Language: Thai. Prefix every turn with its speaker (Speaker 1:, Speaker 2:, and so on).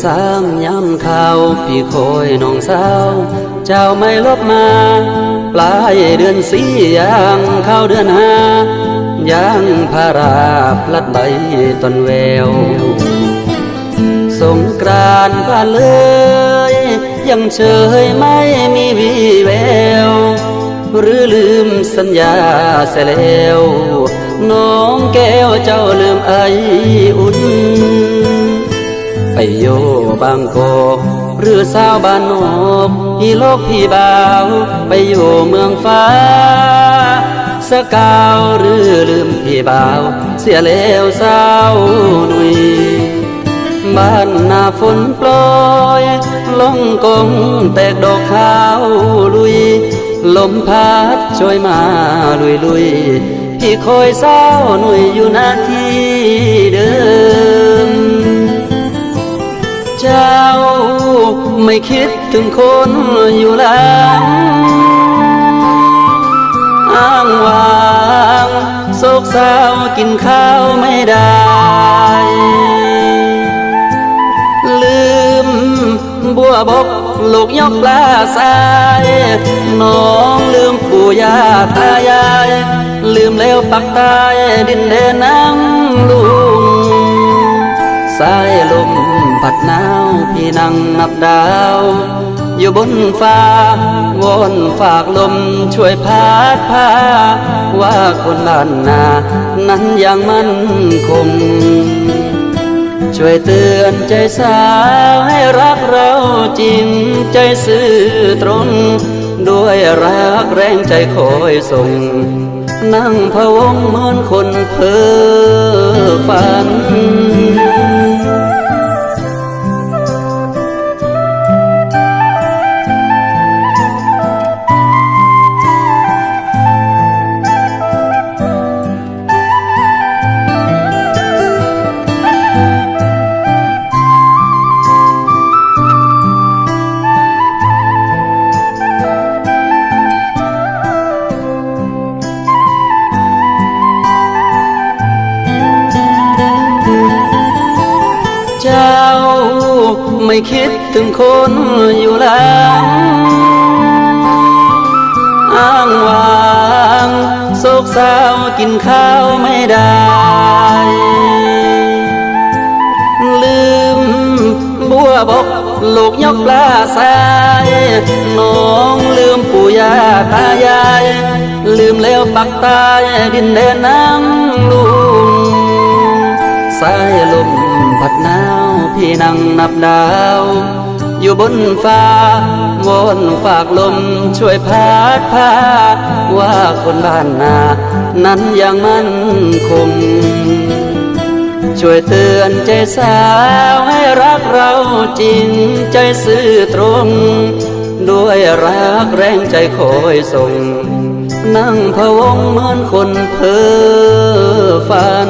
Speaker 1: สามย้ำข่าวพี่คอยน้องสาวเจ้าไม่ลบมาปลายเดือนสี่ย่างเข้าเดือนห้าย่างพาราพลัดใบต้นแววสงกรานต์ผ่านเลยยังเฉยไม่มีวี่แววหรือลืมสัญญาเสียแล้วน้องแก้วเจ้าลืมไออุ่นไปโยบางกอกหรือสาวบ้านนอกพี่โลกพี่บ่าวไปอยู่เมืองฟ้าสกาวหรือลืมพี่บ่าวเสียแล้วสาวหนุ่ยบ้านหน้าฝนปล่อยลงกงแตกดอกขาวลุยลมพัดช่วยมาลุยพี่คอยสาวหนุ่ยอยู่หน้าที่เดิมเจ้าไม่คิดถึงคนอยู่หลังอ้างว้างโศกเศร้ากินข้าวไม่ได้ลืมบัวบกลูกยกปลาสายน้องลืมปู่ย่าตายายลืมแล้วปักตายดินแดนน้ำลุงสายลมพัดหนาวพี่นั่งนับดาวอยู่บนฟ้าวอนฝากลมช่วยพัดพาว่าคนบ้านนานั้นยังมั่นคงช่วยเตือนใจสาวให้รักเราจริงใจซื่อตรงด้วยรักแรงใจคอยส่งนั่งพะวงเหมือนคนเพ้อฝันเจ้าไม่คิดถึงคนอยู่หลังอ้างว้างโศกเศร้ากินข้าวไม่ได้ลืมบัวบกลูกยกปลาสายน้องลืมปู่ย่าตายายลืมแล้วปักตายดินแดนน้ำลุงสายลมพัดหนาวพี่นั่งนับดาวอยู่บนฟ้าวอนฝากลมช่วยพัดพาว่าคนบ้านนานั้นยังมั่นคงช่วยเตือนใจสาวให้รักเราจริงใจซื่อตรงด้วยรักแรงใจคอยส่งนั่งพะวงเหมือนคนเพ้อฝัน